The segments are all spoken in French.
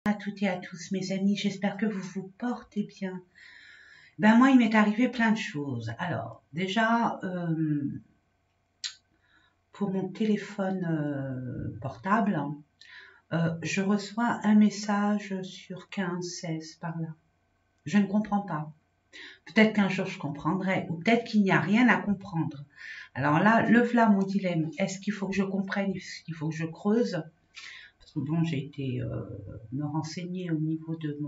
À toutes et à tous mes amis, j'espère que vous vous portez bien. Ben moi il m'est arrivé plein de choses. Alors déjà pour mon téléphone portable, je reçois un message sur 15-16 par là. Je ne comprends pas. Peut-être qu'un jour je comprendrai, ou peut-être qu'il n'y a rien à comprendre. Alors là, le voilà mon dilemme. Est-ce qu'il faut que je comprenne, est-ce qu'il faut que je creuse? Parce que bon, j'ai été me renseigner au niveau de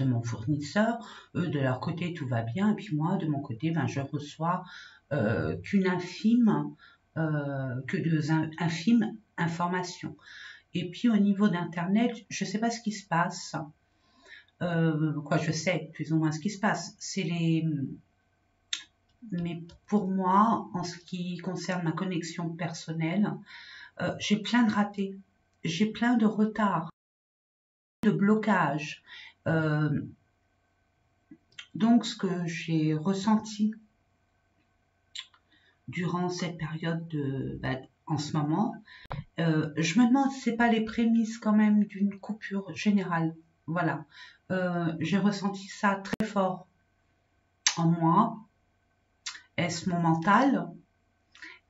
mon fournisseur. Eux, de leur côté, tout va bien. Et puis moi, de mon côté, ben, je reçois qu'une infime, infimes informations. Et puis au niveau d'Internet, je ne sais pas ce qui se passe. Je sais plus ou moins ce qui se passe. Mais pour moi, en ce qui concerne ma connexion personnelle, j'ai plein de ratés, j'ai plein de retards, de blocages. Donc, ce que j'ai ressenti durant cette période en ce moment, je me demande si c'est pas les prémices quand même d'une coupure générale. Voilà, j'ai ressenti ça très fort en moi. Est-ce mon mental?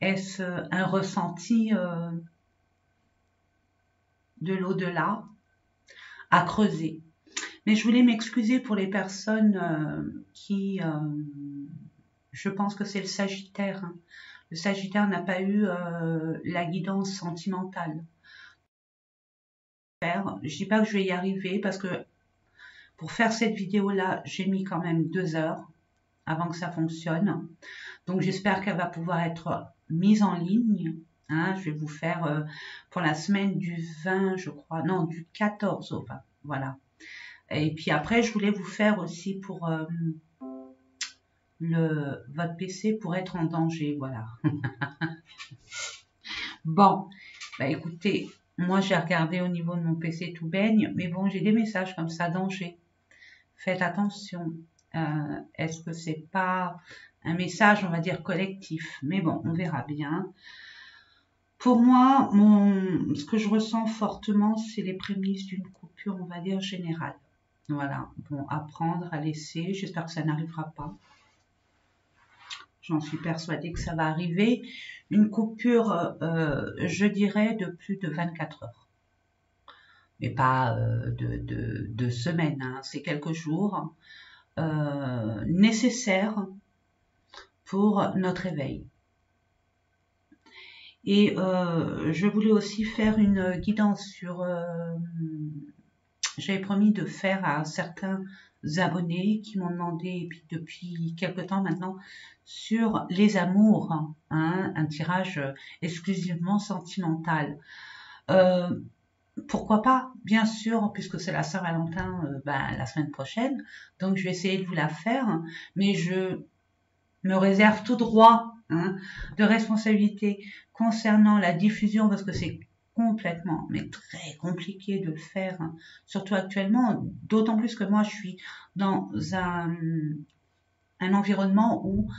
Est-ce un ressenti de l'au-delà à creuser? Mais je voulais m'excuser pour les personnes qui... je pense que c'est le Sagittaire. Hein. Le Sagittaire n'a pas eu la guidance sentimentale. Je dis pas que je vais y arriver parce que pour faire cette vidéo-là, j'ai mis quand même 2 heures avant que ça fonctionne. Donc j'espère qu'elle va pouvoir être mise en ligne. Hein, je vais vous faire pour la semaine du 20, je crois, non, du 14 au 20. Voilà. Et puis après, je voulais vous faire aussi pour votre PC pour être en danger. Voilà. Bon, bah écoutez, moi j'ai regardé au niveau de mon PC tout baigne, mais bon, j'ai des messages comme ça, danger. Faites attention. Est-ce que c'est pas un message, on va dire, collectif? Mais bon, on verra bien. Pour moi, ce que je ressens fortement, c'est les prémices d'une coupure, on va dire, générale. Voilà, bon, apprendre à laisser, j'espère que ça n'arrivera pas. J'en suis persuadée que ça va arriver. Une coupure, je dirais, de plus de 24 heures. Mais pas de semaines, hein. C'est quelques jours nécessaires pour notre éveil. Et je voulais aussi faire une guidance sur... j'avais promis de faire à certains abonnés qui m'ont demandé, et puis depuis quelque temps maintenant, sur les amours, hein, un tirage exclusivement sentimental. Pourquoi pas, bien sûr, puisque c'est la Saint-Valentin la semaine prochaine, donc je vais essayer de vous la faire, mais je me réserve tout droit de responsabilité concernant la diffusion, parce que c'est complètement, mais très compliqué de le faire, surtout actuellement, d'autant plus que moi je suis dans un environnement où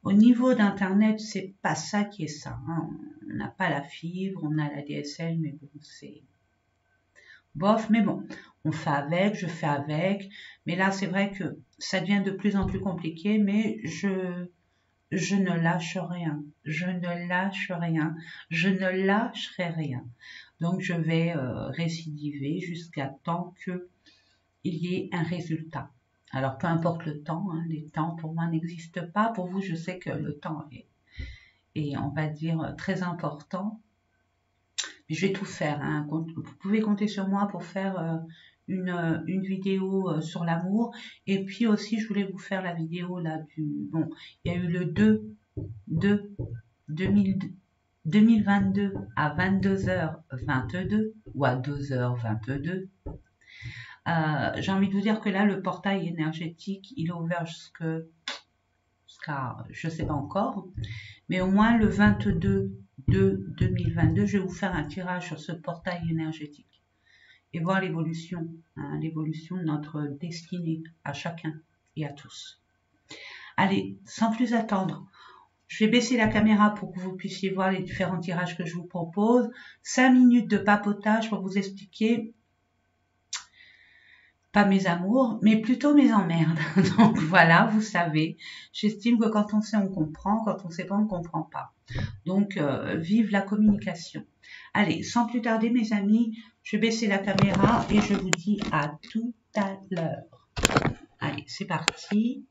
au niveau d'internet c'est pas ça qui est ça, hein. On n'a pas la fibre, on a la DSL, mais bon c'est bof, mais bon, on fait avec, je fais avec, mais là c'est vrai que ça devient de plus en plus compliqué, mais je ne lâche rien, je ne lâche rien, je ne lâcherai rien. Donc je vais récidiver jusqu'à temps qu'il y ait un résultat. Alors peu importe le temps, hein, les temps pour moi n'existent pas. Pour vous, je sais que le temps est on va dire, très important. Mais je vais tout faire. Hein. Vous pouvez compter sur moi pour faire une vidéo sur l'amour. Et puis aussi, je voulais vous faire la vidéo là Bon, il y a eu le 2022 à 22h22 ou à 2h22. J'ai envie de vous dire que là, le portail énergétique, il est ouvert jusqu'à, je ne sais pas encore, mais au moins le 22 de 2022, je vais vous faire un tirage sur ce portail énergétique et voir l'évolution, hein, l'évolution de notre destinée à chacun et à tous. Allez, sans plus attendre, je vais baisser la caméra pour que vous puissiez voir les différents tirages que je vous propose. 5 minutes de papotage pour vous expliquer Pas mes amours, mais plutôt mes emmerdes. Donc voilà, vous savez, j'estime que quand on sait, on comprend, quand on sait pas, on ne comprend pas. Donc, vive la communication. Allez, sans plus tarder, mes amis, je vais baisser la caméra et je vous dis à tout à l'heure. Allez, c'est parti.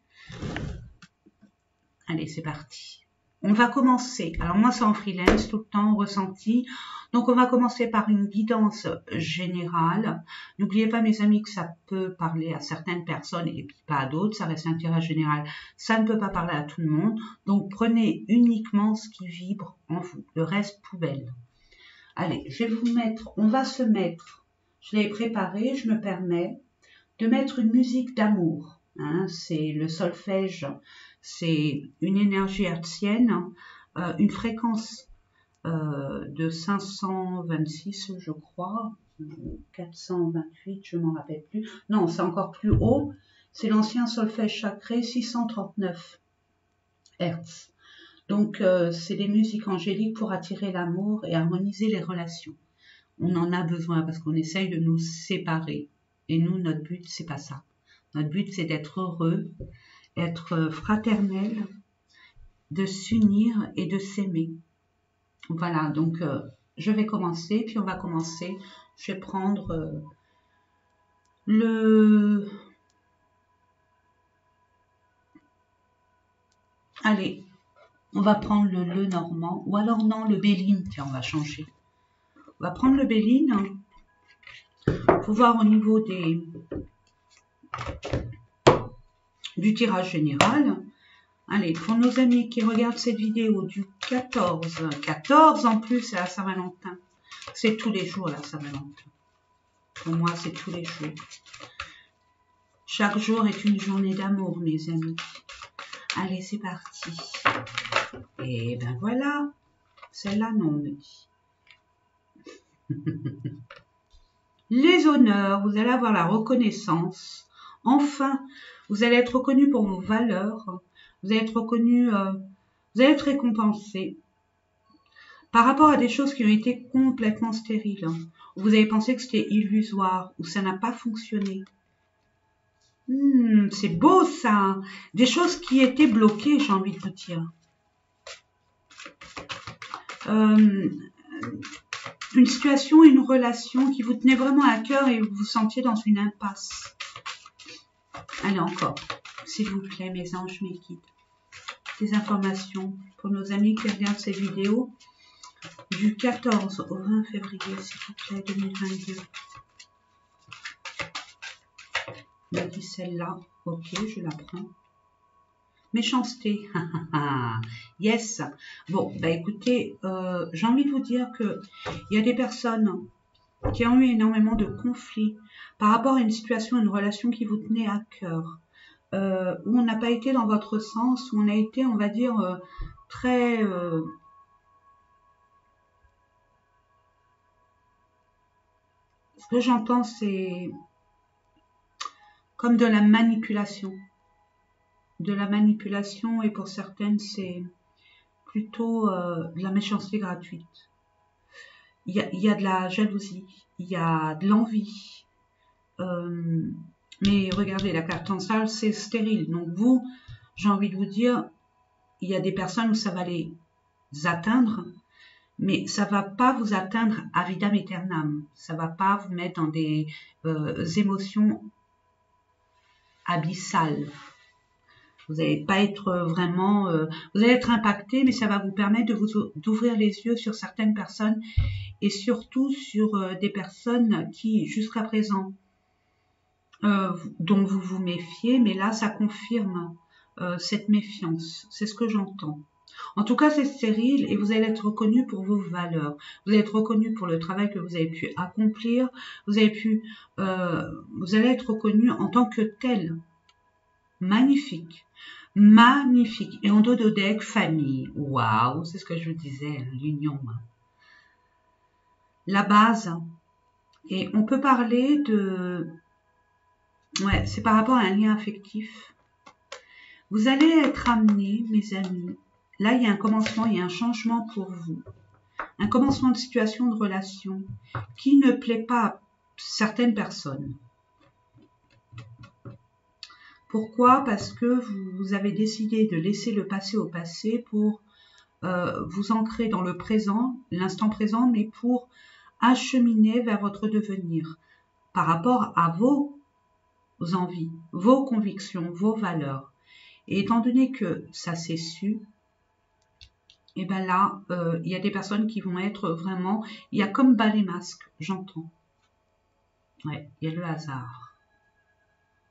Allez, c'est parti. On va commencer. Alors moi, c'est en freelance, tout le temps, ressenti. Donc, on va commencer par une guidance générale. N'oubliez pas, mes amis, que ça peut parler à certaines personnes et puis pas à d'autres. Ça reste un tirage général. Ça ne peut pas parler à tout le monde. Donc, prenez uniquement ce qui vibre en vous. Le reste, poubelle. Allez, je vais vous mettre, on va se mettre, je l'ai préparé, je me permets de mettre une musique d'amour. Hein, c'est le solfège, c'est une énergie hertzienne, une fréquence de 526, je crois, 428, je m'en rappelle plus. Non, c'est encore plus haut. C'est l'ancien solfège sacré, 639 Hertz. Donc, c'est des musiques angéliques pour attirer l'amour et harmoniser les relations. On en a besoin parce qu'on essaye de nous séparer. Et nous, notre but, c'est pas ça. Notre but, c'est d'être heureux, être fraternel, de s'unir et de s'aimer. Voilà, donc je vais commencer, puis on va commencer. Je vais prendre le... Allez, on va prendre le normand, ou alors non, le béline, tiens, on va changer. On va prendre le béline, pour voir au niveau du tirage général. Allez, pour nos amis qui regardent cette vidéo du 14 en plus, c'est la Saint-Valentin. C'est tous les jours la Saint-Valentin. Pour moi, c'est tous les jours. Chaque jour est une journée d'amour, mes amis. Allez, c'est parti. Et ben voilà. Celle-là, non, on me dit. Les honneurs, vous allez avoir la reconnaissance. Enfin, vous allez être reconnu pour vos valeurs. Vous allez être reconnu, vous allez être récompensé par rapport à des choses qui ont été complètement stériles. Vous avez pensé que c'était illusoire ou ça n'a pas fonctionné. C'est beau ça. Des choses qui étaient bloquées, j'ai envie de vous dire. Une situation, une relation qui vous tenait vraiment à cœur et vous vous sentiez dans une impasse. Allez encore, s'il vous plaît, mes anges, mes guides. Des informations pour nos amis qui regardent ces vidéos du 14 au 20 février, s'il vous plaît, 2022. On a dit celle-là, ok, je la prends. Méchanceté, yes. Bon, bah écoutez, j'ai envie de vous dire que il y a des personnes qui ont eu énormément de conflits par rapport à une situation, une relation qui vous tenait à cœur. Où on n'a pas été dans votre sens, où on a été, on va dire, très... ce que j'entends, c'est comme de la manipulation. De la manipulation, et pour certaines, c'est plutôt de la méchanceté gratuite. Il y a de la jalousie, il y a de l'envie. Mais regardez, la carte mentale, c'est stérile. Donc vous, j'ai envie de vous dire, il y a des personnes où ça va les atteindre, mais ça va pas vous atteindre à vitam aeternam. Ça va pas vous mettre dans des émotions abyssales. Vous n'allez pas être vraiment... vous allez être impacté, mais ça va vous permettre d'ouvrir les yeux sur certaines personnes et surtout sur des personnes qui, jusqu'à présent, dont vous vous méfiez, mais là, ça confirme cette méfiance. C'est ce que j'entends. En tout cas, c'est stérile et vous allez être reconnu pour vos valeurs. Vous allez être reconnu pour le travail que vous avez pu accomplir. Vous allez être reconnu en tant que tel. Magnifique. Magnifique. Et en dos de deck, famille. Waouh, c'est ce que je vous disais, l'union. La base. Et on peut parler de... Ouais, c'est par rapport à un lien affectif. Vous allez être amenés, mes amis. Là, il y a un commencement, il y a un changement pour vous. Un commencement de situation, de relation qui ne plaît pas à certaines personnes. Pourquoi? Parce que vous avez décidé de laisser le passé au passé pour vous ancrer dans le présent, l'instant présent, mais pour acheminer vers votre devenir par rapport à vos envies, vos convictions, vos valeurs. Et étant donné que ça s'est su, et bien là, il y a des personnes qui vont être vraiment, il y a comme bas les masques, j'entends. Ouais, il y a le hasard.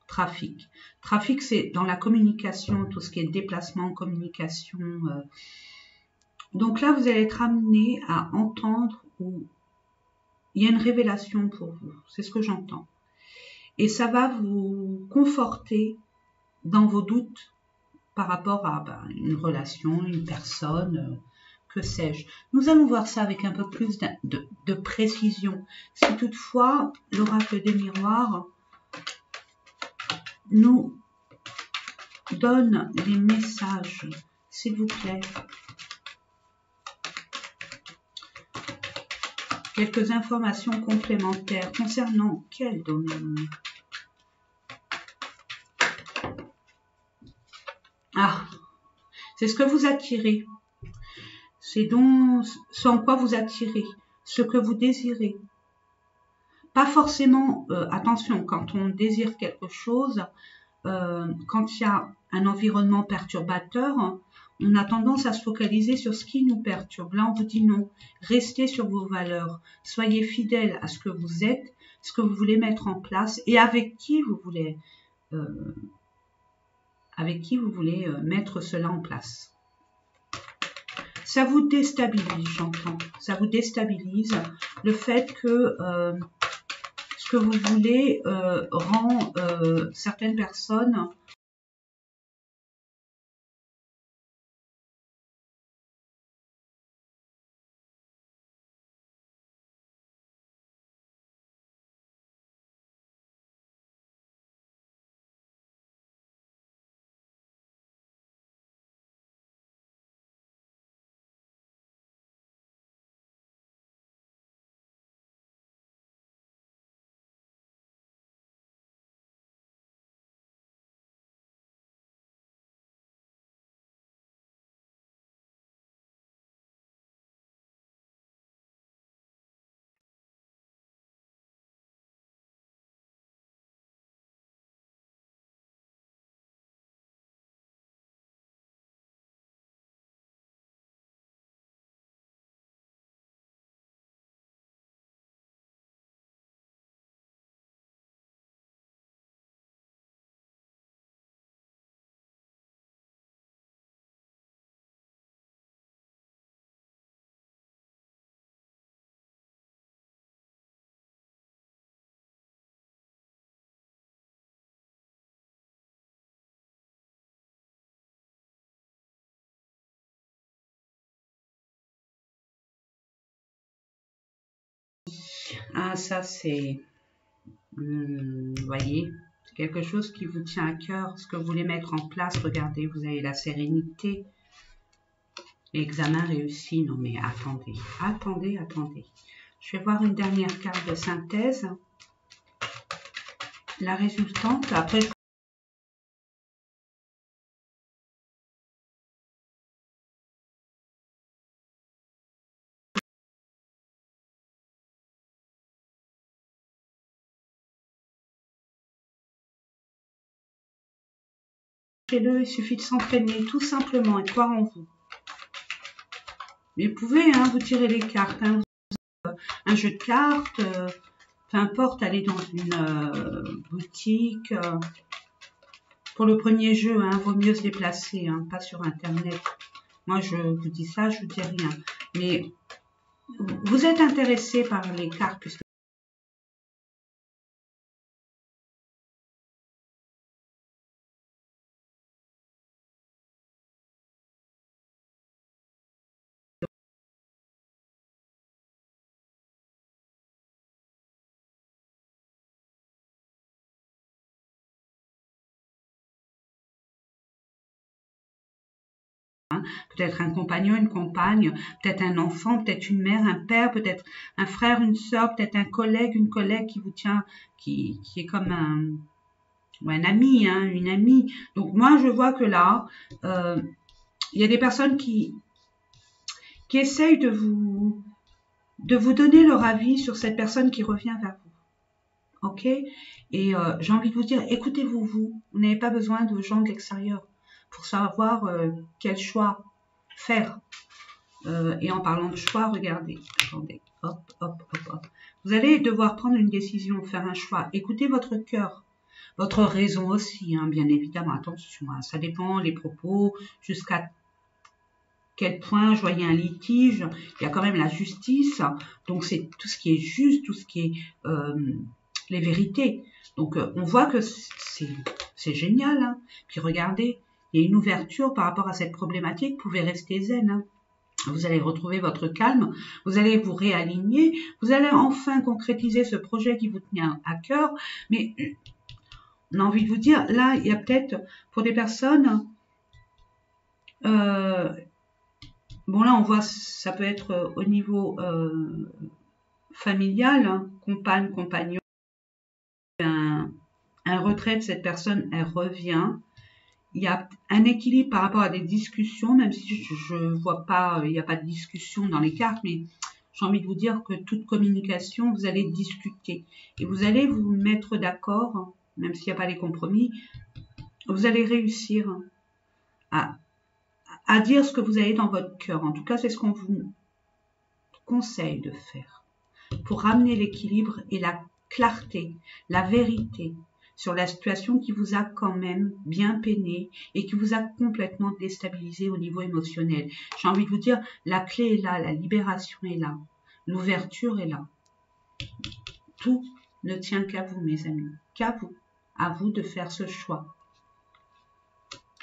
Trafic. Trafic, c'est dans la communication, tout ce qui est déplacement, communication. Donc là, vous allez être amené à entendre où il y a une révélation pour vous. C'est ce que j'entends. Et ça va vous conforter dans vos doutes par rapport à une relation, une personne, que sais-je. Nous allons voir ça avec un peu plus de précision. Si toutefois, l'oracle des miroirs nous donne les messages, s'il vous plaît. Quelques informations complémentaires concernant quel domaine? Ah, c'est ce que vous attirez. C'est donc ce en quoi vous attirez, ce que vous désirez. Pas forcément, attention, quand on désire quelque chose, quand il y a un environnement perturbateur, on a tendance à se focaliser sur ce qui nous perturbe. Là, on vous dit non, restez sur vos valeurs, soyez fidèles à ce que vous êtes, ce que vous voulez mettre en place et avec qui vous voulez mettre cela en place. Ça vous déstabilise, j'entends. Ça vous déstabilise le fait que ce que vous voulez rend certaines personnes ah, ça c'est, voyez, quelque chose qui vous tient à cœur, ce que vous voulez mettre en place. Regardez, vous avez la sérénité, l'examen réussi. Non mais attendez, attendez, attendez. Je vais voir une dernière carte de synthèse. La résultante, après faites-le, il suffit de s'entraîner tout simplement et croire en vous. Mais vous pouvez vous tirer les cartes, un jeu de cartes, peu importe, aller dans une boutique. Pour le premier jeu, vaut mieux se déplacer, pas sur Internet. Moi, je vous dis ça, je vous dis rien. Mais vous êtes intéressé par les cartes puisque peut-être un compagnon, une compagne, peut-être un enfant, peut-être une mère, un père, peut-être un frère, une sœur, peut-être un collègue, une collègue qui vous tient, qui est comme ou un ami, hein, une amie. Donc moi, je vois que là, il y a des personnes qui essayent de vous donner leur avis sur cette personne qui revient vers vous. Ok? Et j'ai envie de vous dire, écoutez-vous, vous n'avez pas besoin de gens de l'extérieur pour savoir quel choix faire. Et en parlant de choix, regardez, attendez, hop, hop, hop, hop. Vous allez devoir prendre une décision, faire un choix. Écoutez votre cœur, votre raison aussi, hein, bien évidemment. Attention, hein, ça dépend les propos, jusqu'à quel point je voyais un litige. Il y a quand même la justice, donc c'est tout ce qui est juste, tout ce qui est les vérités. Donc on voit que c'est génial. Hein. Puis regardez, il y a une ouverture par rapport à cette problématique. Vous pouvez rester zen. Hein. Vous allez retrouver votre calme, vous allez vous réaligner, vous allez enfin concrétiser ce projet qui vous tenait à cœur. Mais on a envie de vous dire, là, il y a peut-être pour des personnes, bon là on voit, ça peut être au niveau familial, hein, compagne, compagnon, un retrait de cette personne, elle revient. Il y a un équilibre par rapport à des discussions, même si je ne vois pas, il n'y a pas de discussion dans les cartes, mais j'ai envie de vous dire que toute communication, vous allez discuter et vous allez vous mettre d'accord, même s'il n'y a pas les compromis, vous allez réussir à dire ce que vous avez dans votre cœur. En tout cas, c'est ce qu'on vous conseille de faire pour ramener l'équilibre et la clarté, la vérité sur la situation qui vous a quand même bien peiné et qui vous a complètement déstabilisé au niveau émotionnel. J'ai envie de vous dire, la clé est là, la libération est là, l'ouverture est là. Tout ne tient qu'à vous, mes amis, qu'à vous, à vous de faire ce choix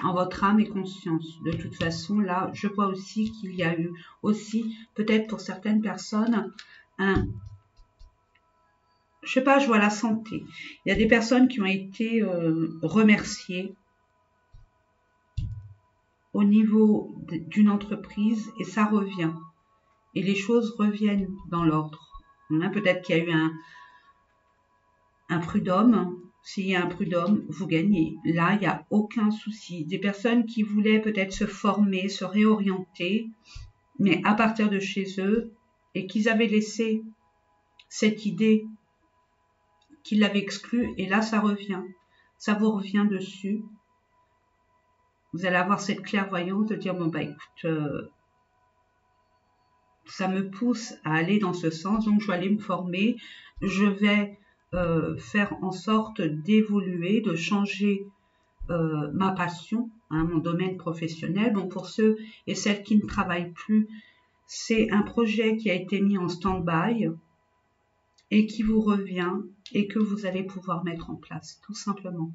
en votre âme et conscience. De toute façon, là, je vois aussi qu'il y a eu aussi, peut-être pour certaines personnes, je sais pas, je vois la santé. Il y a des personnes qui ont été remerciées au niveau d'une entreprise et ça revient. Et les choses reviennent dans l'ordre. Hein, peut-être qu'il y a eu un prud'homme. S'il y a un prud'homme, vous gagnez. Là, il n'y a aucun souci. Des personnes qui voulaient peut-être se former, se réorienter, mais à partir de chez eux, et qu'ils avaient laissé cette idée qui l'avait exclu, et là ça revient, ça vous revient dessus. Vous allez avoir cette clairvoyance de dire, bon bah écoute, ça me pousse à aller dans ce sens, donc je vais aller me former, je vais faire en sorte d'évoluer, de changer ma passion, hein, mon domaine professionnel. Bon, pour ceux et celles qui ne travaillent plus, c'est un projet qui a été mis en stand-by et qui vous revient et que vous allez pouvoir mettre en place, tout simplement.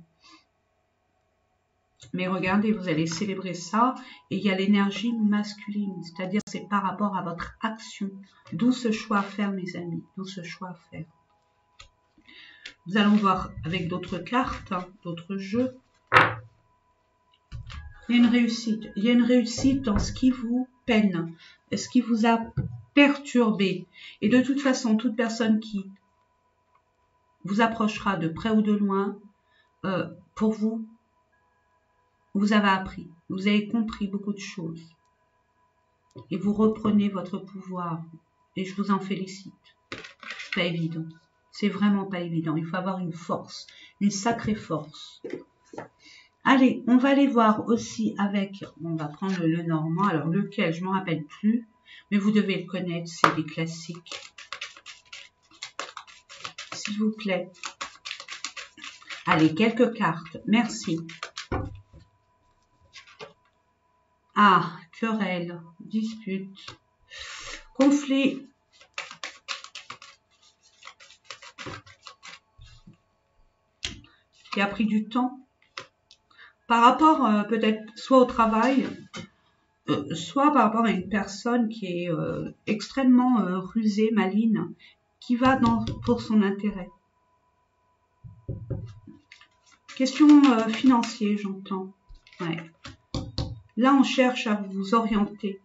Mais regardez, vous allez célébrer ça et il y a l'énergie masculine, c'est-à-dire c'est par rapport à votre action. D'où ce choix à faire, mes amis, d'où ce choix à faire. Nous allons voir avec d'autres cartes, hein, d'autres jeux. Il y a une réussite. Il y a une réussite dans ce qui vous peine, ce qui vous a perturbé. Et de toute façon, toute personne qui vous approchera de près ou de loin, pour vous, vous avez appris, vous avez compris beaucoup de choses. Et vous reprenez votre pouvoir. Et je vous en félicite. C'est pas évident. C'est vraiment pas évident. Il faut avoir une force, une sacrée force. Allez, on va aller voir aussi avec, on va prendre le normand, alors lequel, je ne m'en rappelle plus, mais vous devez le connaître, c'est des classiques. S'il vous plaît. Allez, quelques cartes, merci. Ah, querelle, dispute, conflit. Qui a pris du temps. Par rapport peut-être soit au travail, soit par rapport à une personne qui est extrêmement rusée, maligne, qui va pour son intérêt. Question financière, j'entends. Ouais. Là, on cherche à vous orienter.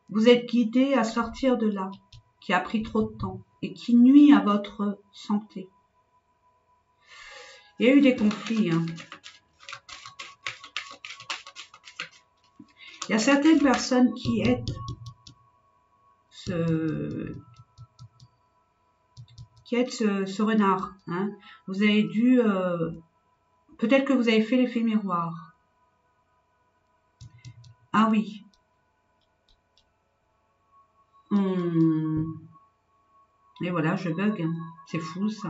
Vous êtes guidé à sortir de là, qui a pris trop de temps et qui nuit à votre santé. Il y a eu des conflits. Hein. Il y a certaines personnes qui aident ce renard. Hein. Vous avez dû... peut-être que vous avez fait l'effet miroir. Ah oui. Et voilà, je bug. Hein. C'est fou ça.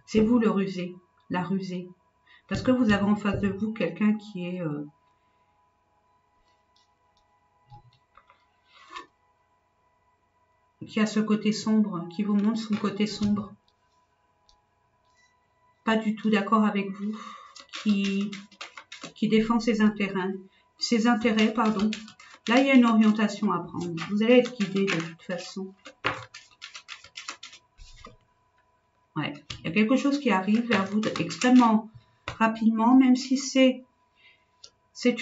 C'est vous le rusé, la rusée. Parce que vous avez en face de vous quelqu'un qui est... qui a ce côté sombre, qui vous montre son côté sombre. Pas du tout d'accord avec vous, qui défend ses intérêts, pardon. Là, il y a une orientation à prendre. Vous allez être guidé de toute façon. Ouais, il y a quelque chose qui arrive vers vous extrêmement rapidement, même si c'est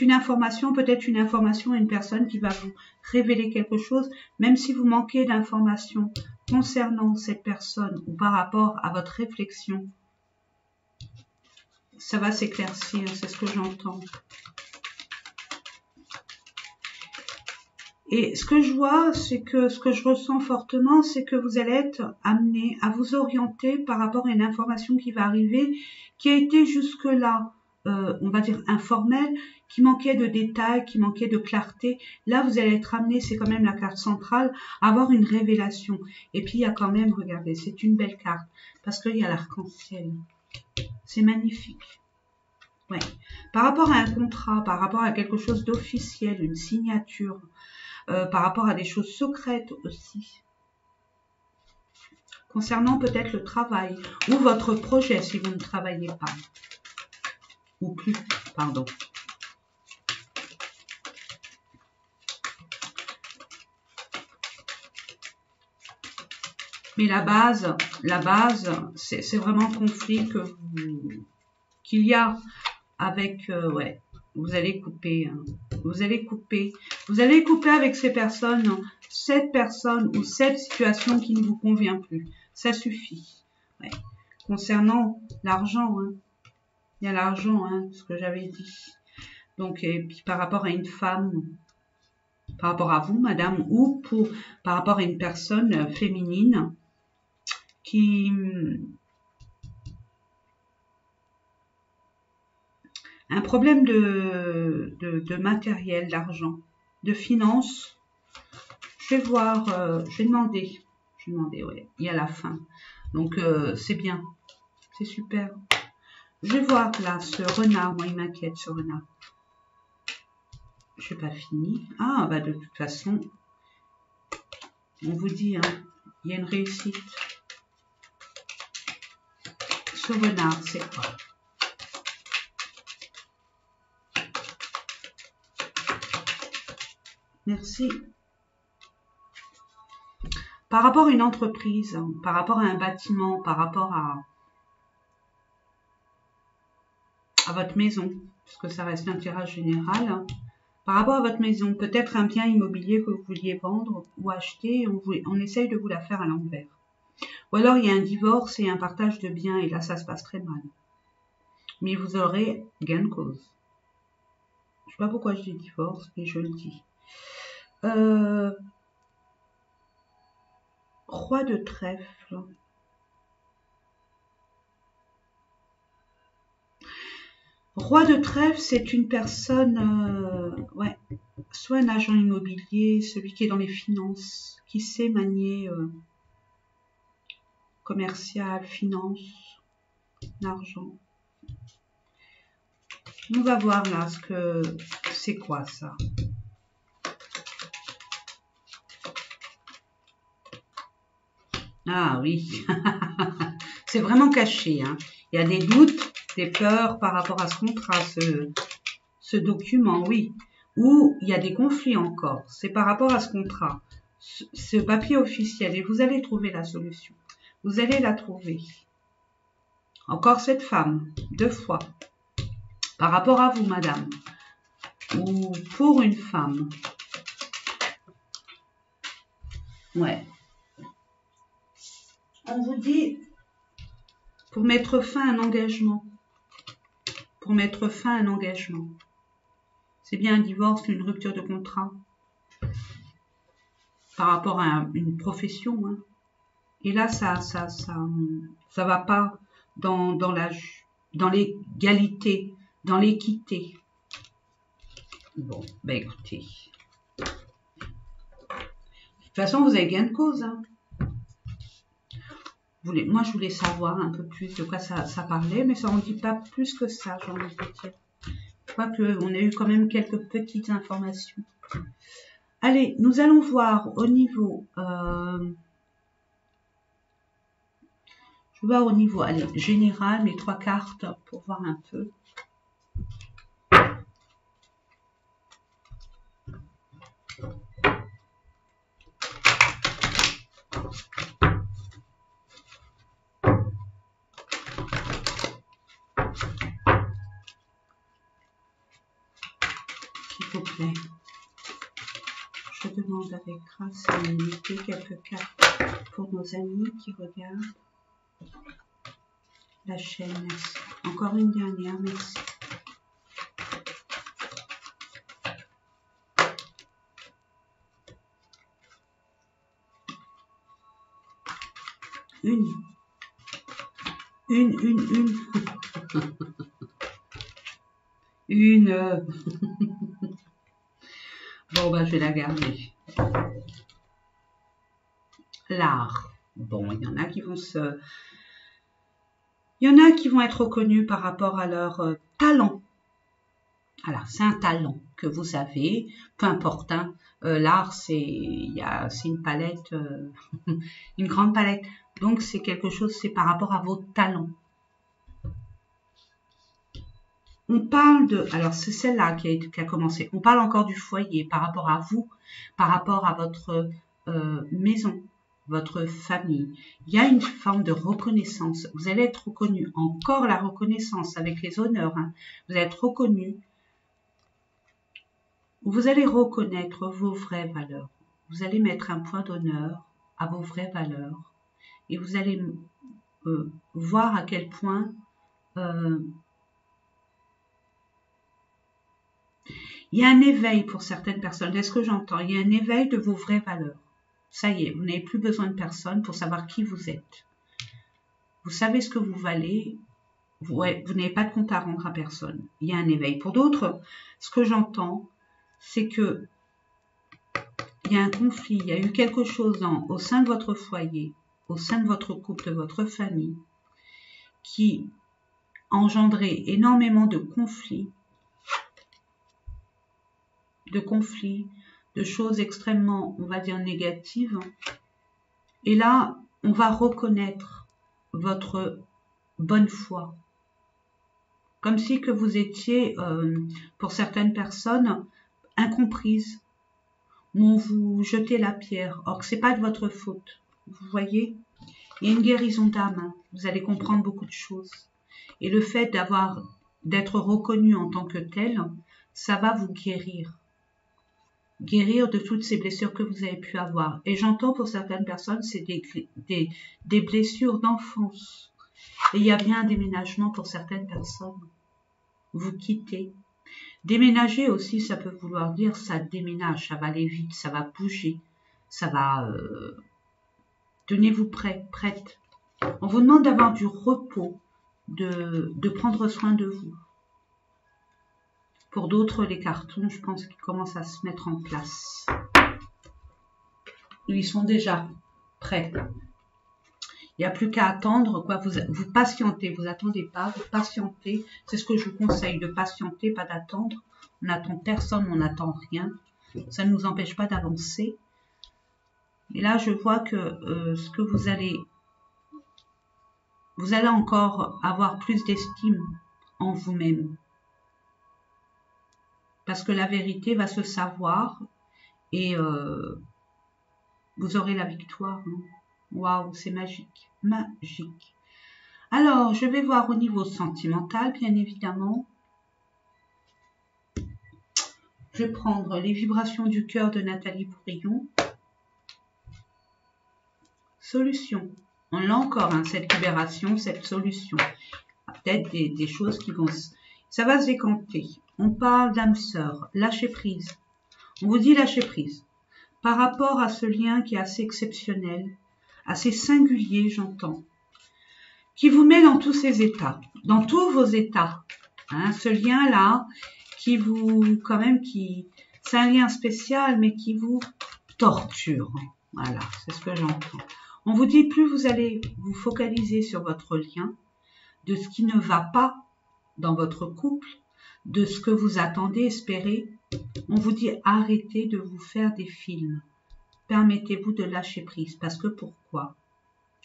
une information, peut-être une information à une personne qui va vous révéler quelque chose, même si vous manquez d'informations concernant cette personne ou par rapport à votre réflexion. Ça va s'éclaircir, c'est ce que j'entends. Et ce que je vois, c'est que ce que je ressens fortement, c'est que vous allez être amené à vous orienter par rapport à une information qui va arriver, qui a été jusque-là, on va dire informelle, qui manquait de détails, qui manquait de clarté. Là, vous allez être amené, c'est quand même la carte centrale, à avoir une révélation. Et puis, il y a quand même, regardez, c'est une belle carte, parce qu'il y a l'arc-en-ciel. C'est magnifique. Ouais. Par rapport à un contrat, par rapport à quelque chose d'officiel, une signature, par rapport à des choses secrètes aussi. Concernant peut-être le travail ou votre projet si vous ne travaillez pas. Ou plus, pardon. Mais la base, c'est vraiment le conflit qu'il y a avec, ouais, vous allez couper, hein. Vous allez couper avec ces personnes, hein, cette personne ou cette situation qui ne vous convient plus. Ça suffit. Ouais. Concernant l'argent, hein, il y a l'argent, hein, ce que j'avais dit. Donc, et puis par rapport à une femme, par rapport à vous, madame, ou par rapport à une personne féminine qui... un problème de matériel, d'argent, de finances. Je vais voir, je vais demander, ouais, il y a la fin. Donc, c'est bien, c'est super. Je vais voir là, ce renard, moi il m'inquiète ce renard. Je n'ai pas fini. Ah, bah de toute façon, on vous dit, hein, il y a une réussite. Ce renard, c'est quoi ? Merci. Par rapport à une entreprise, par rapport à un bâtiment, par rapport à votre maison, parce que ça reste un tirage général, hein, par rapport à votre maison, peut-être un bien immobilier que vous vouliez vendre ou acheter, on essaye de vous la faire à l'envers. Ou alors il y a un divorce et un partage de biens, et là ça se passe très mal. Mais vous aurez gain de cause. Je ne sais pas pourquoi je dis divorce, mais je le dis. Roi de trèfle. Roi de trèfle, c'est une personne, ouais, soit un agent immobilier, celui qui est dans les finances, qui sait manier commercial, finance, l'argent. On va voir là ce que c'est quoi ça. Ah oui, c'est vraiment caché. Hein. Il y a des doutes, des peurs par rapport à ce contrat, ce document, oui. Ou il y a des conflits encore. C'est par rapport à ce contrat, ce papier officiel. Et vous allez trouver la solution. Vous allez la trouver. Encore cette femme, 2 fois. Par rapport à vous, madame. Ou pour une femme. Ouais. On vous dit, pour mettre fin à un engagement. Pour mettre fin à un engagement. C'est bien un divorce, une rupture de contrat. Par rapport à une profession. Hein. Et là, ça va pas dans l'égalité, dans l'équité. Bon, ben écoutez. De toute façon, vous avez gain de cause. Hein. Moi, je voulais savoir un peu plus de quoi ça parlait, mais ça n'en dit pas plus que ça, j'ai envie de dire. Je crois qu'on a eu quand même quelques petites informations. Allez, nous allons voir au niveau... je vais voir au niveau allez, général, mes 3 cartes pour voir un peu. S'il vous plaît. Je demande avec grâce et humilité quelques cartes pour nos amis qui regardent la chaîne. Merci. Encore une dernière, merci. Une. Une. Bon, ben, je vais la garder. L'art. Bon, il y en a qui vont se... Il y en a qui vont être reconnus par rapport à leur talent. Alors, c'est un talent que vous avez, peu importe. Hein. L'art, c'est une palette, une grande palette. Donc, c'est quelque chose, c'est par rapport à vos talents. On parle de... Alors, c'est celle-là qui a commencé. On parle encore du foyer par rapport à vous, par rapport à votre maison, votre famille. Il y a une forme de reconnaissance. Vous allez être reconnu. Encore la reconnaissance avec les honneurs. Hein. Vous allez être reconnu. Vous allez reconnaître vos vraies valeurs. Vous allez mettre un point d'honneur à vos vraies valeurs. Et vous allez voir à quel point il y a un éveil pour certaines personnes. Est-ce que j'entends? Il y a un éveil de vos vraies valeurs. Ça y est, vous n'avez plus besoin de personne pour savoir qui vous êtes. Vous savez ce que vous valez. Vous n'avez pas de compte à rendre à personne. Il y a un éveil. Pour d'autres, ce que j'entends, c'est que il y a un conflit, il y a eu quelque chose au sein de votre foyer, au sein de votre couple, de votre famille, qui a engendré énormément de conflits, de choses extrêmement, on va dire, négatives. Et là, on va reconnaître votre bonne foi. Comme si que vous étiez, pour certaines personnes, incomprise. Où on vous jetait la pierre. Or que ce n'est pas de votre faute. Vous voyez? Il y a une guérison d'âme. Hein. Vous allez comprendre beaucoup de choses. Et le fait d'être reconnu en tant que tel, ça va vous guérir. Guérir de toutes ces blessures que vous avez pu avoir. Et j'entends pour certaines personnes, c'est des blessures d'enfance. Et il y a bien un déménagement pour certaines personnes. Vous quittez. Déménager aussi, ça peut vouloir dire ça déménage, ça va aller vite, ça va bouger, ça va... Tenez-vous prête. On vous demande d'avoir du repos, de prendre soin de vous. Pour d'autres, les cartons, je pense qu'ils commencent à se mettre en place. Ils sont déjà prêts. Il n'y a plus qu'à attendre, quoi. Vous patientez, vous attendez pas, vous patientez. C'est ce que je vous conseille, de patienter, pas d'attendre. On n'attend personne, on n'attend rien. Ça ne nous empêche pas d'avancer. Et là, je vois que ce que vous allez encore avoir plus d'estime en vous-même. Parce que la vérité va se savoir et vous aurez la victoire. Waouh, c'est magique, magique. Alors, je vais voir au niveau sentimental, bien évidemment. Je vais prendre les vibrations du cœur de Nathalie Bourillon. Solution. On l'a encore, hein, cette libération, cette solution. Peut-être des choses qui vont... Ça va se décanter. On parle d'âme sœur, lâcher prise. On vous dit lâcher prise. Par rapport à ce lien qui est assez exceptionnel, assez singulier, j'entends, qui vous met dans tous ces états, dans tous vos états. Hein, ce lien-là, qui vous, quand même, c'est un lien spécial, mais qui vous torture. Voilà, c'est ce que j'entends. On vous dit, plus vous allez vous focaliser sur votre lien, de ce qui ne va pas dans votre couple, de ce que vous attendez, espérez, on vous dit, arrêtez de vous faire des films. Permettez-vous de lâcher prise. Parce que pourquoi?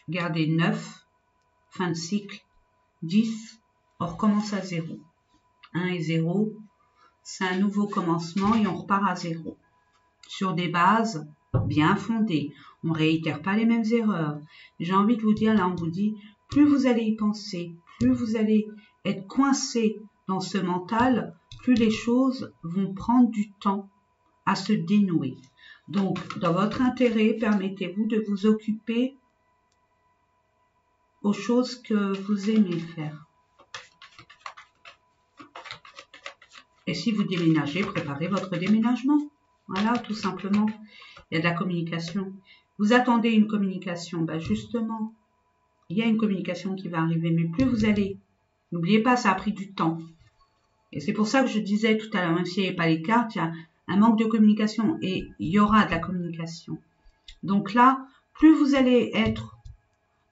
Regardez 9, fin de cycle, 10, on recommence à 0. 1 et 0, c'est un nouveau commencement et on repart à 0. Sur des bases bien fondées. On ne réitère pas les mêmes erreurs. J'ai envie de vous dire, là on vous dit, plus vous allez y penser, plus vous allez être coincé dans ce mental, plus les choses vont prendre du temps à se dénouer. Donc, dans votre intérêt, permettez-vous de vous occuper aux choses que vous aimez faire. Et si vous déménagez, préparez votre déménagement. Voilà, tout simplement. Il y a de la communication. Vous attendez une communication. Ben justement, il y a une communication qui va arriver. Mais plus vous allez, n'oubliez pas, ça a pris du temps. Et c'est pour ça que je disais tout à l'heure, même s'il n'y avait pas les cartes, il y a un manque de communication. Et il y aura de la communication. Donc là, plus vous allez être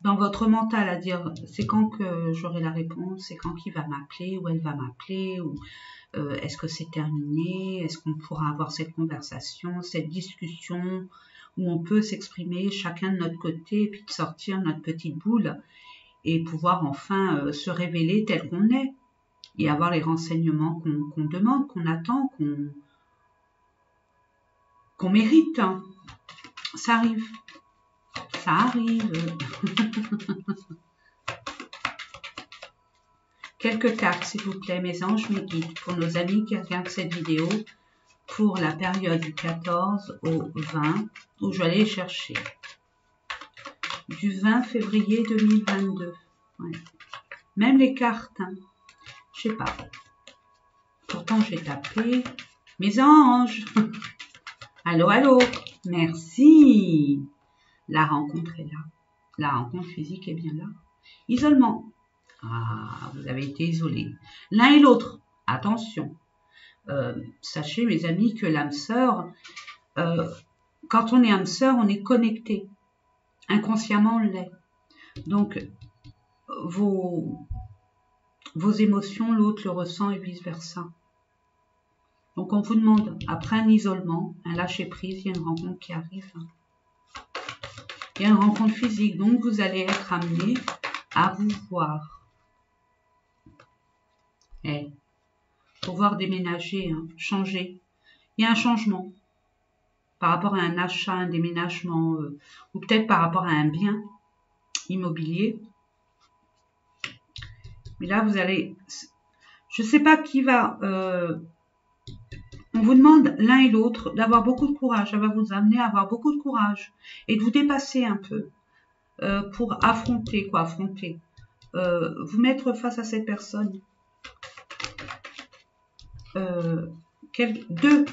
dans votre mental à dire c'est quand que j'aurai la réponse, c'est quand qu'il va m'appeler ou elle va m'appeler, ou est-ce que c'est terminé, est-ce qu'on pourra avoir cette conversation, cette discussion où on peut s'exprimer chacun de notre côté et puis de sortir notre petite boule et pouvoir enfin se révéler tel qu'on est et avoir les renseignements qu'on demande, qu'on attend, qu'on mérite. Hein. Ça arrive. Ça arrive. Quelques cartes, s'il vous plaît, mes anges, mes guides, pour nos amis qui regardent cette vidéo, pour la période du 14 au 20, où je vais aller chercher. Du 20 février 2022. Ouais. Même les cartes, hein. Je sais pas. Pourtant, j'ai tapé. Mes anges. Allô, allô. Merci. La rencontre est là. La rencontre physique est bien là. Isolement. Ah, vous avez été isolés. L'un et l'autre. Attention. Sachez, mes amis, que l'âme sœur, quand on est âme sœur, on est connecté. Inconsciemment, on l'est. Donc, vos émotions, l'autre le ressent et vice-versa. Donc, on vous demande, après un isolement, un lâcher-prise, il y a une rencontre qui arrive. Il y a une rencontre physique, donc vous allez être amené à vous voir. Pouvoir déménager, hein, changer. Il y a un changement par rapport à un achat, un déménagement, ou peut-être par rapport à un bien immobilier. Mais là, vous allez... Je ne sais pas qui va... on vous demande l'un et l'autre d'avoir beaucoup de courage. Ça va vous amener à avoir beaucoup de courage et de vous dépasser un peu pour affronter, vous mettre face à cette personne. Deux,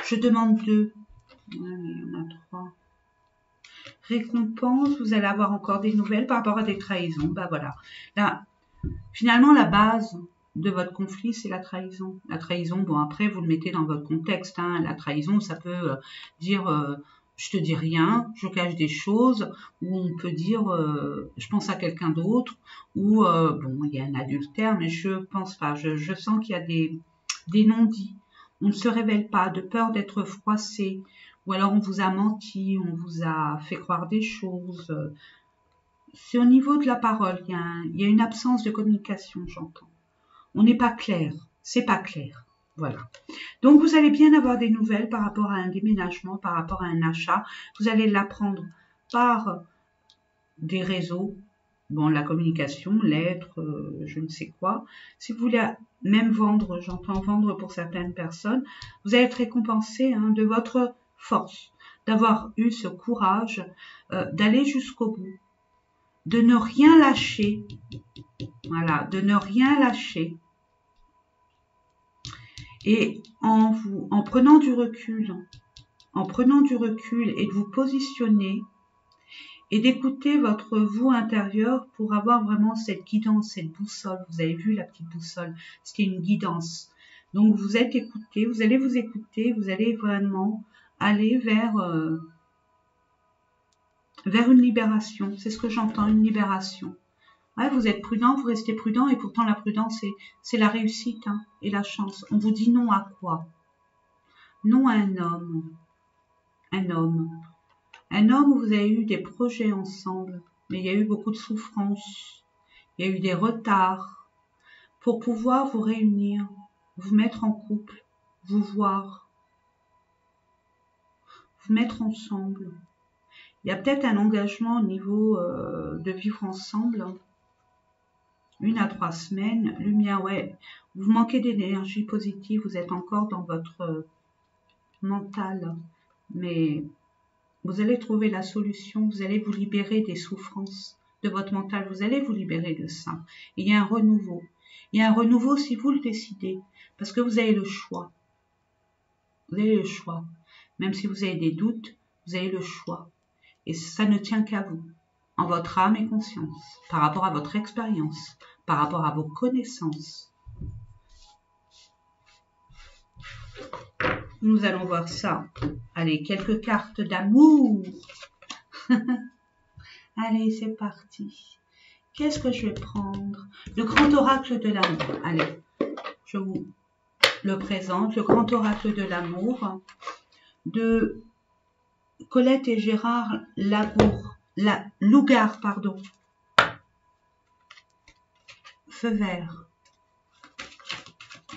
je demande 2. Ouais, mais il y en a 3. Récompense, vous allez avoir encore des nouvelles par rapport à des trahisons. Bah voilà. Là, finalement, la base de votre conflit, c'est la trahison. La trahison, bon, après, vous le mettez dans votre contexte. Hein. La trahison, ça peut dire je te dis rien, je cache des choses, ou on peut dire je pense à quelqu'un d'autre, ou bon, il y a un adultère, mais je pense pas. Je sens qu'il y a des non-dits. On ne se révèle pas de peur d'être froissé, ou alors on vous a menti, on vous a fait croire des choses. C'est au niveau de la parole, il y a une absence de communication, j'entends. On n'est pas clair, c'est pas clair. Voilà. Donc vous allez bien avoir des nouvelles par rapport à un déménagement, par rapport à un achat. Vous allez l'apprendre par des réseaux, bon, la communication, lettres, je ne sais quoi. Si vous voulez même vendre, j'entends vendre pour certaines personnes, vous allez être récompensé de votre force, d'avoir eu ce courage d'aller jusqu'au bout, de ne rien lâcher. Voilà, de ne rien lâcher. Et en prenant du recul, et de vous positionner et d'écouter votre vous intérieur pour avoir vraiment cette guidance, cette boussole. Vous avez vu la petite boussole, c'était une guidance. Donc vous êtes écouté, vous allez vous écouter, vous allez vraiment aller vers une libération. C'est ce que j'entends, une libération. Ouais, vous êtes prudent, vous restez prudent, et pourtant la prudence, c'est la réussite hein, et la chance. On vous dit non à quoi? Non à un homme. Un homme. Un homme où vous avez eu des projets ensemble, mais il y a eu beaucoup de souffrances, il y a eu des retards, pour pouvoir vous réunir, vous mettre en couple, vous voir, vous mettre ensemble. Il y a peut-être un engagement au niveau de vivre ensemble, 1 à 3 semaines, lumière, ouais, vous manquez d'énergie positive, vous êtes encore dans votre mental, mais vous allez trouver la solution, vous allez vous libérer des souffrances de votre mental, vous allez vous libérer de ça. Il y a un renouveau. Il y a un renouveau si vous le décidez, parce que vous avez le choix. Vous avez le choix. Même si vous avez des doutes, vous avez le choix. Et ça ne tient qu'à vous, en votre âme et conscience, par rapport à votre expérience, par rapport à vos connaissances. Nous allons voir ça. Allez, quelques cartes d'amour. Allez, c'est parti. Qu'est-ce que je vais prendre? Le grand oracle de l'amour. Allez, je vous le présente. Le grand oracle de l'amour de Colette et Gérard Lougard, pardon. Feu vert.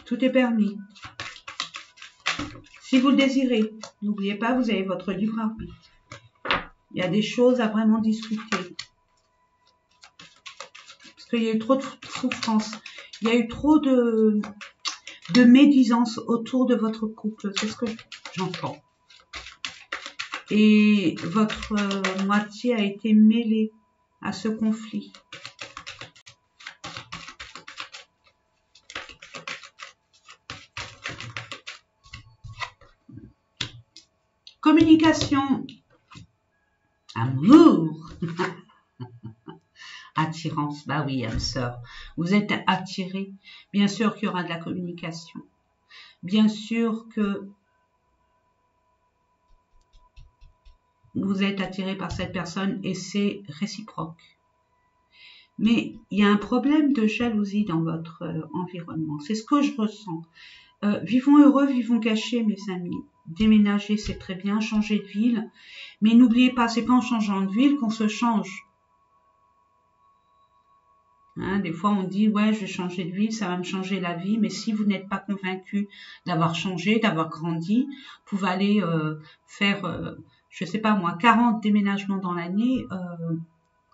Tout est permis. Si vous le désirez, n'oubliez pas, vous avez votre libre arbitre. Il y a des choses à vraiment discuter. Parce qu'il y a eu trop de souffrance. Il y a eu trop de médisance autour de votre couple. C'est ce que j'entends. Et votre moitié a été mêlée à ce conflit. Communication. Amour. Attirance. Bah oui, âme sœur. Vous êtes attiré. Bien sûr qu'il y aura de la communication. Bien sûr que vous êtes attiré par cette personne et c'est réciproque. Mais il y a un problème de jalousie dans votre environnement. C'est ce que je ressens. Vivons heureux, vivons cachés, mes amis. Déménager, c'est très bien, changer de ville. Mais n'oubliez pas, c'est pas en changeant de ville qu'on se change. Hein, des fois, on dit, ouais, je vais changer de ville, ça va me changer la vie. Mais si vous n'êtes pas convaincu d'avoir changé, d'avoir grandi, vous pouvez aller faire, je sais pas moi, 40 déménagements dans l'année,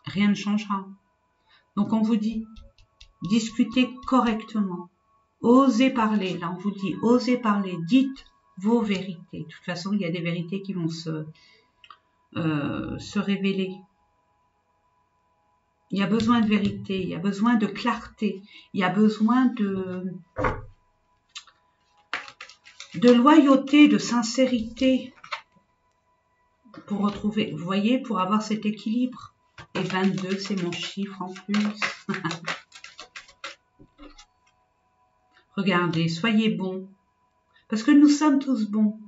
rien ne changera. Donc, on vous dit, discutez correctement. Osez parler, là on vous dit, osez parler, dites vos vérités. De toute façon, il y a des vérités qui vont se révéler. Il y a besoin de vérité, il y a besoin de clarté, il y a besoin de loyauté, de sincérité pour retrouver, vous voyez, pour avoir cet équilibre. Et 22, c'est mon chiffre en plus. Regardez, soyez bons, parce que nous sommes tous bons.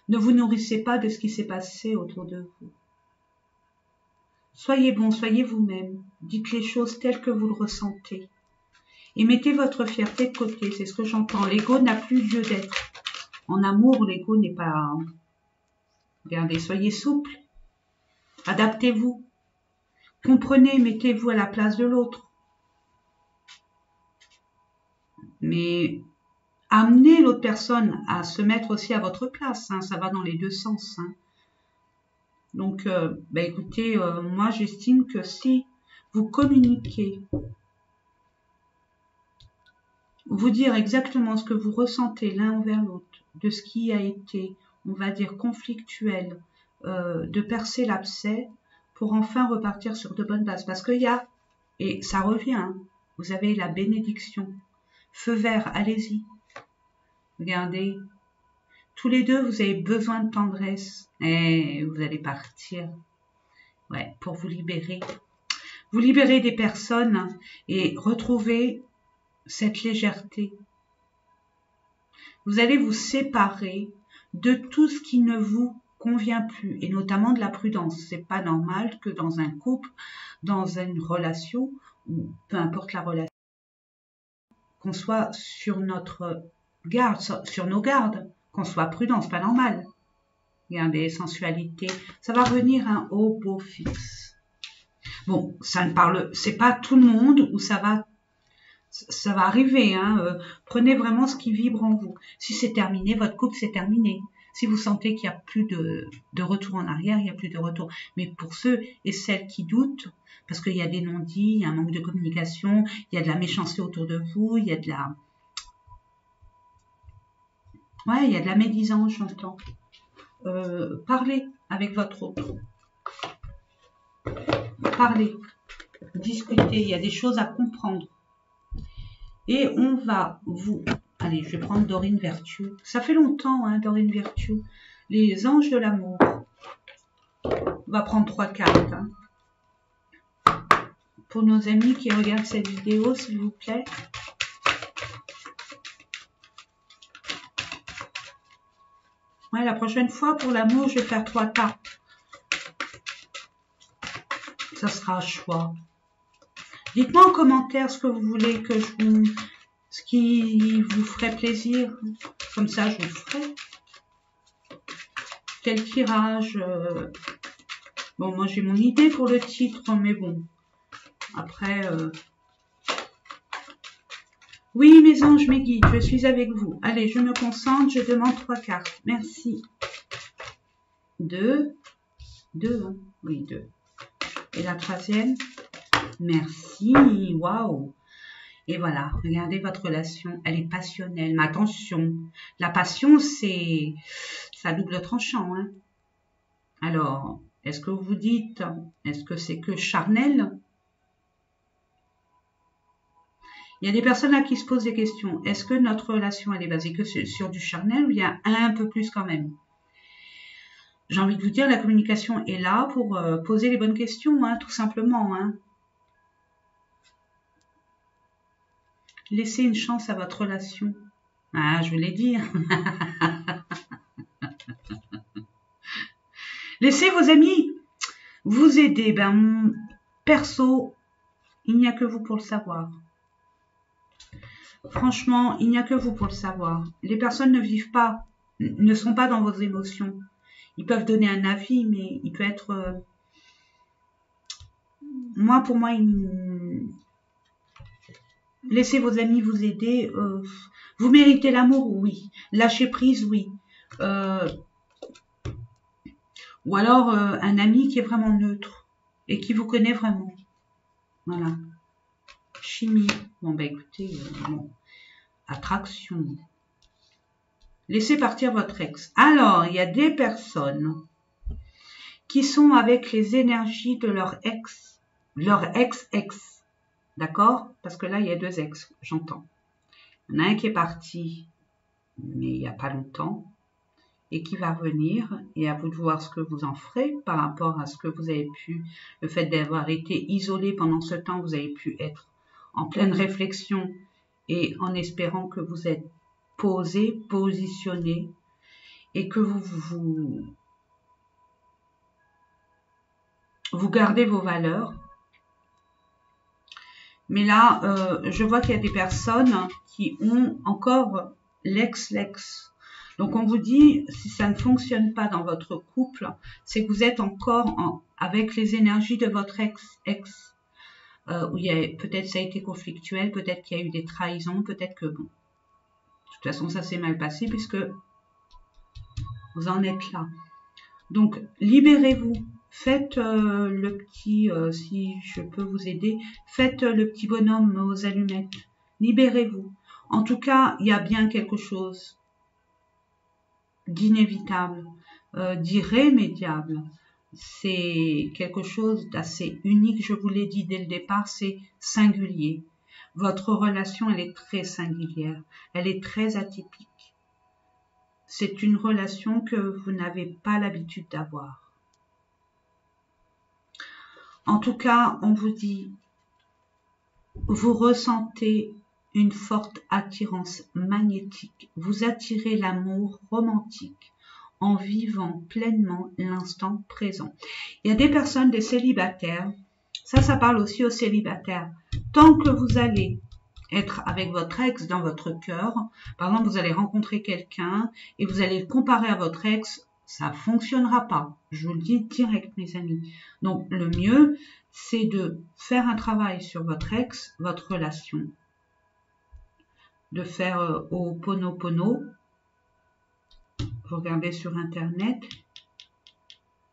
Ne vous nourrissez pas de ce qui s'est passé autour de vous. Soyez bons, soyez vous-même. Dites les choses telles que vous le ressentez. Et mettez votre fierté de côté, c'est ce que j'entends. L'ego n'a plus lieu d'être. En amour, l'ego n'est pas... Regardez, soyez souple. Adaptez-vous. Comprenez, mettez-vous à la place de l'autre. Mais amenez l'autre personne à se mettre aussi à votre place. Hein, ça va dans les deux sens. Hein. Donc, écoutez, moi j'estime que si vous communiquez, vous dire exactement ce que vous ressentez l'un envers l'autre, de ce qui a été, on va dire, conflictuel, de percer l'abcès, pour enfin repartir sur de bonnes bases. Parce qu'il y a, et ça revient, hein, vous avez la bénédiction. Feu vert, allez-y. Regardez. Tous les deux, vous avez besoin de tendresse. Et vous allez partir. Ouais, pour vous libérer. Vous libérer des personnes et retrouver cette légèreté. Vous allez vous séparer de tout ce qui ne vous convient plus, et notamment de la prudence. C'est pas normal que dans un couple, dans une relation, ou peu importe la relation, qu'on soit sur notre garde, sur nos gardes, qu'on soit prudent, c'est pas normal. Regardez, sensualité, ça va revenir un haut beau fixe. Bon, ça ne parle, c'est pas tout le monde où ça va arriver. Hein. Prenez vraiment ce qui vibre en vous. Si c'est terminé, votre couple c'est terminé. Si vous sentez qu'il n'y a plus de retour en arrière, il n'y a plus de retour. Mais pour ceux et celles qui doutent, parce qu'il y a des non-dits, il y a un manque de communication, il y a de la méchanceté autour de vous, il y a de la... Ouais, il y a de la médisance, j'entends. Parlez avec votre autre. Parlez. Discutez. Il y a des choses à comprendre. Et on va vous... Allez, je vais prendre Dorine Virtue. Ça fait longtemps, hein, Dorine Virtue. Les anges de l'amour. On va prendre 3 cartes. Hein. Pour nos amis qui regardent cette vidéo, s'il vous plaît. Ouais, la prochaine fois, pour l'amour, je vais faire 3 cartes. Ça sera un choix. Dites-moi en commentaire ce que vous voulez que je vous... Ce qui vous ferait plaisir. Comme ça, je vous le ferai. Quel tirage Bon, moi, j'ai mon idée pour le titre, mais bon. Après... Oui, mes anges, mes guides, je suis avec vous. Allez, je me concentre, je demande 3 cartes. Merci. 2. 2, hein. Oui, 2. Et la 3e. Merci. Waouh. Et voilà, regardez votre relation, elle est passionnelle. Mais attention, la passion, c'est double tranchant. Hein. Alors, est-ce que vous dites, est-ce que c'est que charnel? Il y a des personnes là qui se posent des questions. Est-ce que notre relation, elle est basée que sur du charnel ou il y a un peu plus quand même? J'ai envie de vous dire, la communication est là pour poser les bonnes questions, hein, tout simplement. Hein. Laissez une chance à votre relation. Ah, je vous l'ai dit. Laissez vos amis vous aider. Ben, perso, il n'y a que vous pour le savoir. Franchement, il n'y a que vous pour le savoir. Les personnes ne vivent pas, ne sont pas dans vos émotions. Ils peuvent donner un avis, mais il peut être... Pour moi, laissez vos amis vous aider. Vous méritez l'amour, oui. Lâcher prise, oui. Ou alors un ami qui est vraiment neutre et qui vous connaît vraiment. Voilà. Chimie. Bon, bah écoutez, bon. Attraction. Laissez partir votre ex. Alors, il y a des personnes qui sont avec les énergies de leur ex. D'accord? Parce que là, il y a 2 ex, j'entends. Il y en a un qui est parti, mais il n'y a pas longtemps, et qui va revenir, et à vous de voir ce que vous en ferez par rapport à ce que vous avez pu, le fait d'avoir été isolé pendant ce temps, vous avez pu être en pleine réflexion, et en espérant que vous êtes posé, positionné, et que vous gardez vos valeurs. Mais là, je vois qu'il y a des personnes qui ont encore l'ex. Donc, on vous dit, si ça ne fonctionne pas dans votre couple, c'est que vous êtes encore avec les énergies de votre ex. Où peut-être ça a été conflictuel, peut-être qu'il y a eu des trahisons, peut-être que bon. De toute façon, ça s'est mal passé puisque vous en êtes là. Donc, libérez-vous. Faites le petit, si je peux vous aider, faites le petit bonhomme aux allumettes. Libérez-vous. En tout cas, il y a bien quelque chose d'inévitable, d'irrémédiable. c'est quelque chose d'assez unique, je vous l'ai dit dès le départ, c'est singulier. Votre relation, elle est très singulière, elle est très atypique. C'est une relation que vous n'avez pas l'habitude d'avoir. En tout cas, on vous dit, vous ressentez une forte attirance magnétique. Vous attirez l'amour romantique en vivant pleinement l'instant présent. Il y a des personnes, des célibataires, ça parle aussi aux célibataires. Tant que vous allez être avec votre ex dans votre cœur, par exemple, vous allez rencontrer quelqu'un et vous allez le comparer à votre ex, ça fonctionnera pas. Je vous le dis direct, mes amis. Donc, le mieux, c'est de faire un travail sur votre ex, votre relation, de faire au Ho'oponopono. Vous regardez sur Internet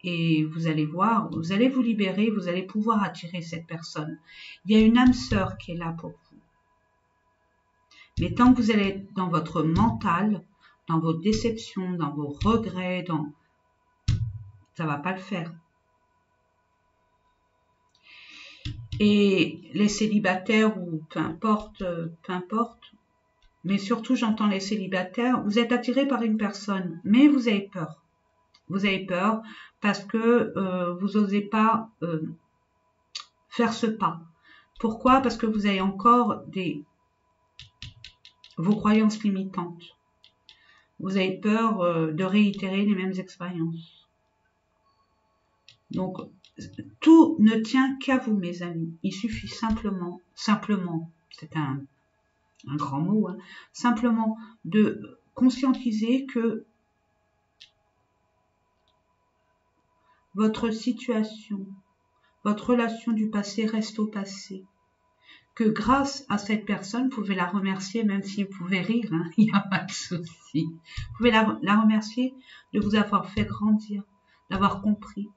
et vous allez voir, vous allez vous libérer, vous allez pouvoir attirer cette personne. Il y a une âme sœur qui est là pour vous. Mais tant que vous allez être dans votre mental, dans vos déceptions, dans vos regrets, ça va pas le faire. Et les célibataires ou peu importe, mais surtout j'entends les célibataires, vous êtes attirés par une personne, mais vous avez peur. Vous avez peur parce que vous n'osez pas faire ce pas. Pourquoi? Parce que vous avez encore vos croyances limitantes. Vous avez peur de réitérer les mêmes expériences. Donc, tout ne tient qu'à vous, mes amis. Il suffit simplement, c'est un grand mot, hein, simplement de conscientiser que votre situation, votre relation du passé reste au passé. Que grâce à cette personne, vous pouvez la remercier, même si vous pouvez rire, hein, il n'y a pas de souci. Vous pouvez la remercier de vous avoir fait grandir, d'avoir compris,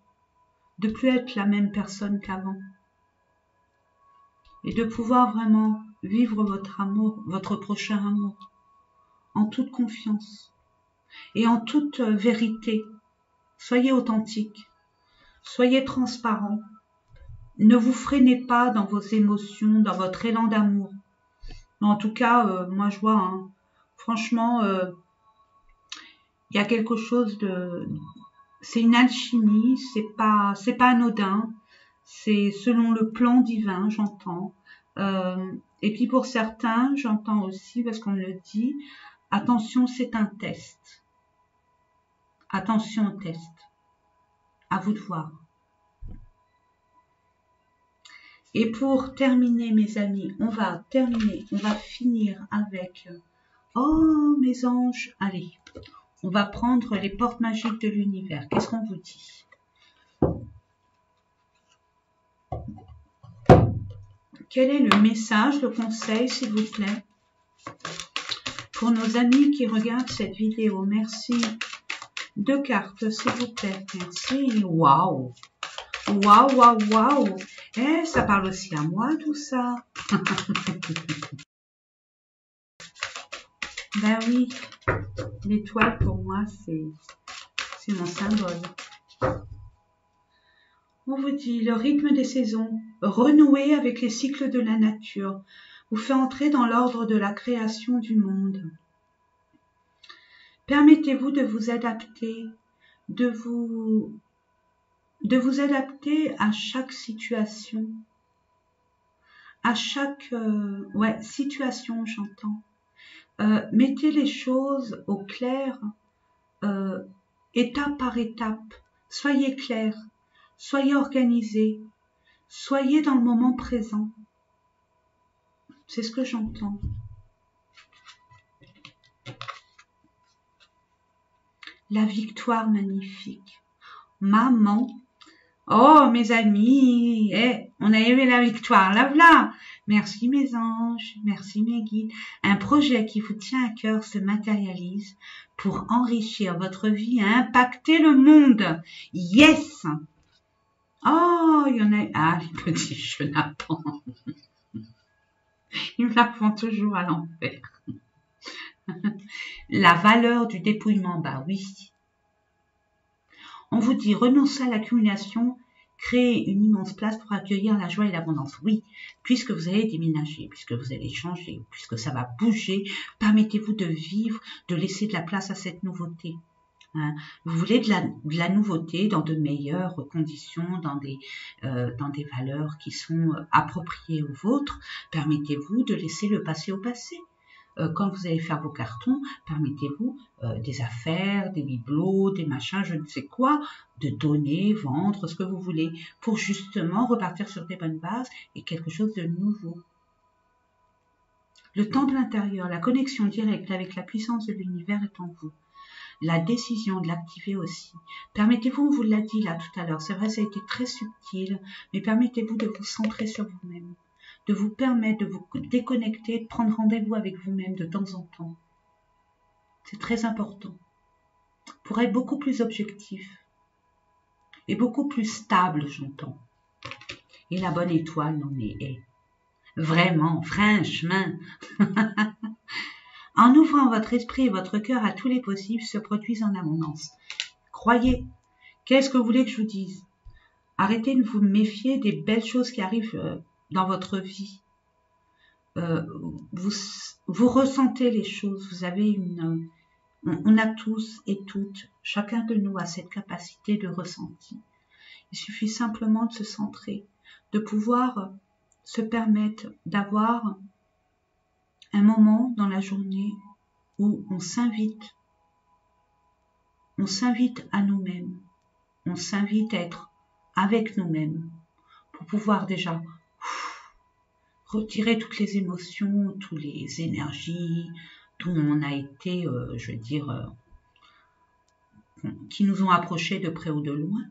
de plus être la même personne qu'avant. Et de pouvoir vraiment vivre votre amour, votre prochain amour, en toute confiance et en toute vérité. Soyez authentique, soyez transparent. Ne vous freinez pas dans vos émotions, dans votre élan d'amour. En tout cas, moi je vois, hein, franchement, il y a quelque chose de... C'est une alchimie, c'est pas anodin, c'est selon le plan divin, j'entends. Et puis pour certains, j'entends aussi, parce qu'on me le dit, attention, c'est un test. Attention au test. À vous de voir. Et pour terminer, mes amis, on va finir avec... Oh, mes anges, allez, on va prendre les portes magiques de l'univers. Qu'est-ce qu'on vous dit? Quel est le message, le conseil, s'il vous plaît, pour nos amis qui regardent cette vidéo? Merci. 2 cartes, s'il vous plaît. Merci. Waouh! Waouh, waouh, waouh! Eh, ça parle aussi à moi, tout ça. Ben oui, l'étoile, pour moi, c'est mon symbole. On vous dit, le rythme des saisons, renouer avec les cycles de la nature, vous fait entrer dans l'ordre de la création du monde. Permettez-vous de vous adapter, de vous adapter à chaque situation, à chaque situation, j'entends. Mettez les choses au clair, étape par étape. Soyez clair, soyez organisé, soyez dans le moment présent. C'est ce que j'entends. La victoire magnifique. Maman. Oh, mes amis, on a aimé la victoire, là, voilà. Merci mes anges, merci mes guides. Un projet qui vous tient à cœur se matérialise pour enrichir votre vie et impacter le monde. Yes! Oh, il y en a... Ah, les petits chenapans. Ils me la font toujours à l'envers. La valeur du dépouillement, bah oui. On vous dit renoncer à l'accumulation, créer une immense place pour accueillir la joie et l'abondance. Oui, puisque vous allez déménager, puisque vous allez changer, puisque ça va bouger, permettez-vous de vivre, de laisser de la place à cette nouveauté. Hein. Vous voulez de la nouveauté dans de meilleures conditions, dans des valeurs qui sont appropriées aux vôtres. Permettez-vous de laisser le passé au passé. Quand vous allez faire vos cartons, permettez-vous des affaires, des bibelots, des machins, je ne sais quoi, de donner, vendre, ce que vous voulez, pour justement repartir sur des bonnes bases et quelque chose de nouveau. Le temps de l'intérieur, la connexion directe avec la puissance de l'univers est en vous. La décision de l'activer aussi. Permettez-vous, on vous l'a dit là tout à l'heure, c'est vrai, ça a été très subtil, mais permettez-vous de vous centrer sur vous-même, de vous permettre de vous déconnecter, de prendre rendez-vous avec vous-même de temps en temps. C'est très important. Pour être beaucoup plus objectif et beaucoup plus stable, j'entends. Et la bonne étoile n'en est. Vraiment, franchement. En ouvrant votre esprit et votre cœur à tous les possibles, se produisent en abondance. Croyez. Qu'est-ce que vous voulez que je vous dise? Arrêtez de vous méfier des belles choses qui arrivent dans votre vie. Vous ressentez les choses. Vous avez on a tous et toutes, chacun de nous a cette capacité de ressenti. Il suffit simplement de se centrer, de pouvoir se permettre d'avoir un moment dans la journée où on s'invite à nous-mêmes, on s'invite à être avec nous-mêmes pour pouvoir déjà retirer toutes les émotions, toutes les énergies dont on a été, je veux dire, qui nous ont approchés de près ou de loin,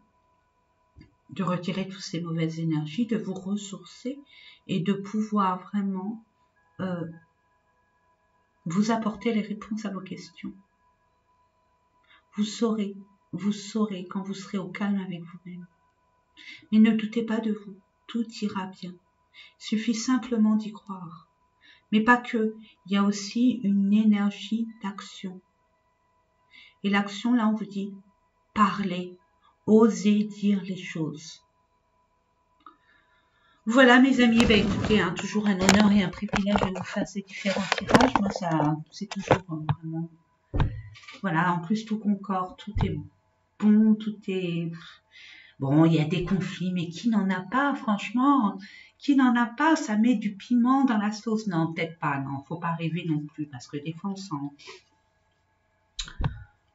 de retirer toutes ces mauvaises énergies, de vous ressourcer et de pouvoir vraiment vous apporter les réponses à vos questions. Vous saurez quand vous serez au calme avec vous-même. Mais ne doutez pas de vous, tout ira bien. Il suffit simplement d'y croire. Mais pas que, il y a aussi une énergie d'action. Et l'action, là, on vous dit, parlez, osez dire les choses. Voilà, mes amis, ben écoutez, hein, toujours un honneur et un privilège de vous faire ces différents tirages. Moi, ça, c'est toujours vraiment... Voilà, en plus, tout concorde, tout est bon, tout est... Bon, il y a des conflits, mais qui n'en a pas, franchement? Qui n'en a pas? Ça met du piment dans la sauce. Non, peut-être pas, non, faut pas rêver non plus, parce que des fois,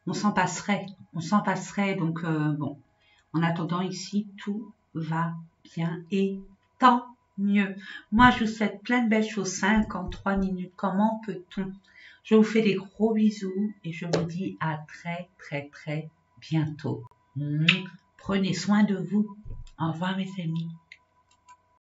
on s'en passerait, donc bon. En attendant, ici, tout va bien et tant mieux. Moi, je vous souhaite plein de belles choses. 53 minutes, comment peut-on? Je vous fais des gros bisous et je vous dis à très, très, très bientôt. Prenez soin de vous. Au revoir, mes amis.